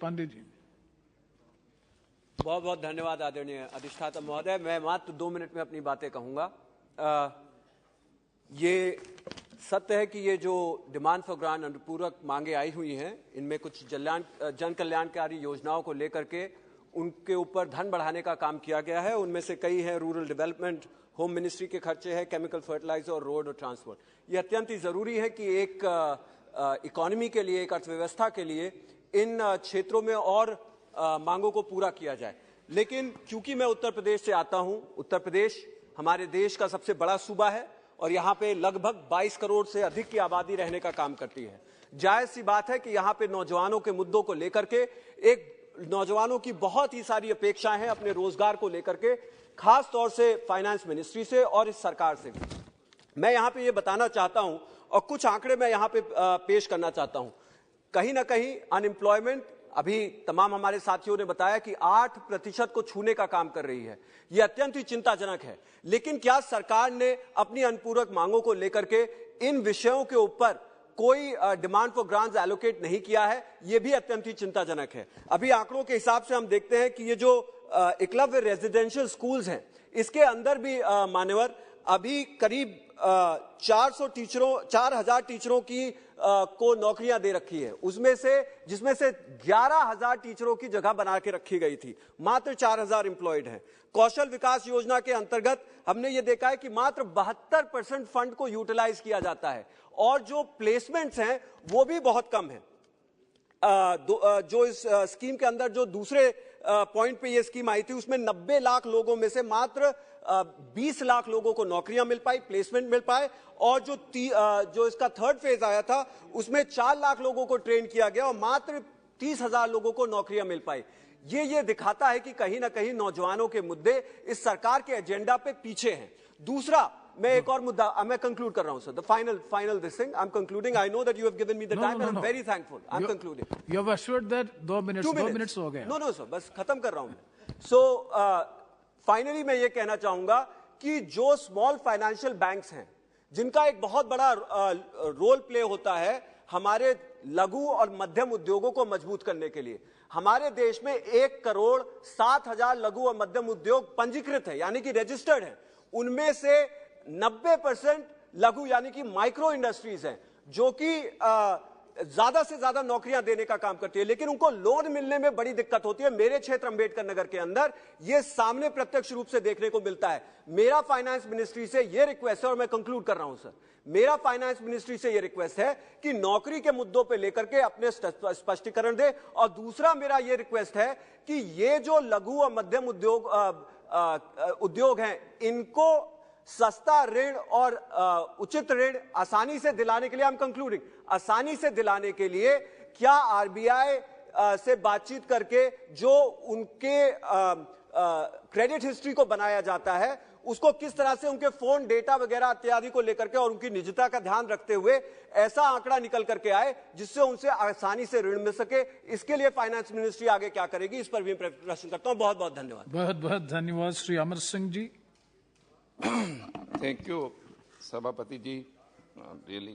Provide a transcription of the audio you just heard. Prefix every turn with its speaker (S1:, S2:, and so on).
S1: पांडे जी।
S2: बहुत बहुत धन्यवाद आदरणीय अधिष्ठाता महोदय। मैं मात्र 2 मिनट में अपनी बातें कहूंगा। ये सत्य है कि ये जो डिमांड फॉर ग्रांट अनुपूरक मांगे आई हुई हैं, इनमें कुछ जन कल्याणकारी योजनाओं को लेकर के उनके ऊपर धन बढ़ाने का काम किया गया है। उनमें से कई हैं रूरल डेवलपमेंट, होम मिनिस्ट्री के खर्चे हैं, केमिकल फर्टिलाइजर और रोड और ट्रांसपोर्ट। ये अत्यंत ही जरूरी है कि एक इकोनॉमी के लिए, एक अर्थव्यवस्था के लिए इन क्षेत्रों में और मांगों को पूरा किया जाए। लेकिन क्योंकि मैं उत्तर प्रदेश से आता हूं, उत्तर प्रदेश हमारे देश का सबसे बड़ा सूबा है और यहाँ पे लगभग 22 करोड़ से अधिक की आबादी रहने का काम करती है। जायज सी बात है कि यहाँ पे नौजवानों के मुद्दों को लेकर के नौजवानों की बहुत ही सारी अपेक्षाएं हैं अपने रोजगार को लेकर के, खास तौर से फाइनेंस मिनिस्ट्री से और इस सरकार से भी। मैं यहाँ पे ये बताना चाहता हूं और कुछ आंकड़े मैं यहाँ पे पेश करना चाहता हूं। कहीं ना कहीं अनएम्प्लॉयमेंट अभी तमाम हमारे साथियों ने बताया कि 8% को छूने का काम कर रही है। यह अत्यंत ही चिंताजनक है। लेकिन क्या सरकार ने अपनी अनुपूरक मांगों को लेकर के इन विषयों के ऊपर कोई डिमांड फॉर ग्रांट्स एलोकेट नहीं किया है? यह भी अत्यंत ही चिंताजनक है। अभी आंकड़ों के हिसाब से हम देखते हैं कि ये जो एकलव्य रेजिडेंशियल स्कूल्स हैं, इसके अंदर भी मान्यवर अभी करीब 4,000 टीचरों की को नौकरियां दे रखी है, जिसमें से 11,000 टीचरों की जगह बना के रखी गई थी। मात्र 4,000 एम्प्लॉयड हैं। कौशल विकास योजना के अंतर्गत हमने ये देखा है कि मात्र 72% फंड को यूटिलाइज किया जाता है और जो प्लेसमेंट्स हैं वो भी बहुत कम है। जो इस स्कीम के अंदर जो दूसरे पॉइंट पे ये स्कीम आई थी, उसमें 90 लाख लोगों में से मात्र 20 लाख लोगों को नौकरियां मिल पाई, प्लेसमेंट मिल पाए। और जो इसका थर्ड फेज आया था, उसमें 4 लाख लोगों को ट्रेन किया गया और मात्र 30,000 लोगों को नौकरियां मिल पाई। ये दिखाता है कि कहीं ना कहीं नौजवानों के मुद्दे इस सरकार के एजेंडा पे पीछे हैं। दूसरा, मैं एक और मुद्दा, मैं कंक्लूड कर रहा हूं sir, the final this thing, I am concluding. I know that you have given me the time and I am very thankful. I am concluding.
S1: You have assured that 2 minutes हो गए।
S2: No sir, बस खत्म कर रहा हूं मैं। So finally मैं ये कहना चाहूंगा कि जो स्मॉल फाइनेंशियल बैंक्स हैं, जिनका एक बहुत बड़ा रोल प्ले होता है हमारे लघु और मध्यम उद्योगों को मजबूत करने के लिए। हमारे देश में 1,07,000 लघु और मध्यम उद्योग पंजीकृत है, यानी कि रजिस्टर्ड है। उनमें से 90% लघु यानी कि माइक्रो इंडस्ट्रीज हैं, जो कि ज्यादा से ज्यादा नौकरियां देने का काम करती है, लेकिन उनको लोन मिलने में बड़ी दिक्कत होती है। मेरे क्षेत्र अंबेडकर नगर के अंदर यह सामने प्रत्यक्ष रूप से देखने को मिलता है। मेरा फाइनेंस मिनिस्ट्री से यह रिक्वेस्ट है, और मैं कंक्लूड कर रहा हूं सर, मेरा फाइनेंस मिनिस्ट्री से यह रिक्वेस्ट है कि नौकरी के मुद्दों पे लेकर के अपने स्पष्टीकरण दे। और दूसरा मेरा यह रिक्वेस्ट है कि ये जो लघु और मध्यम उद्योग हैं, इनको सस्ता ऋण और उचित ऋण आसानी से दिलाने के लिए, आई एम कंक्लूडिंग, आसानी से दिलाने के लिए क्या आरबीआई से बातचीत करके जो उनके क्रेडिट हिस्ट्री को बनाया जाता है, उसको किस तरह से उनके फोन डेटा वगैरह इत्यादि को लेकर के और उनकी निजता का ध्यान रखते हुए ऐसा आंकड़ा निकल करके आए जिससे उनसे आसानी से ऋण मिल सके। इसके लिए फाइनेंस मिनिस्ट्री आगे क्या करेगी, इस पर भी प्रश्न करता हूं। बहुत बहुत धन्यवाद।
S1: बहुत बहुत धन्यवाद श्री अमर सिंह जी।
S3: थैंक यू सभापति जी, रियली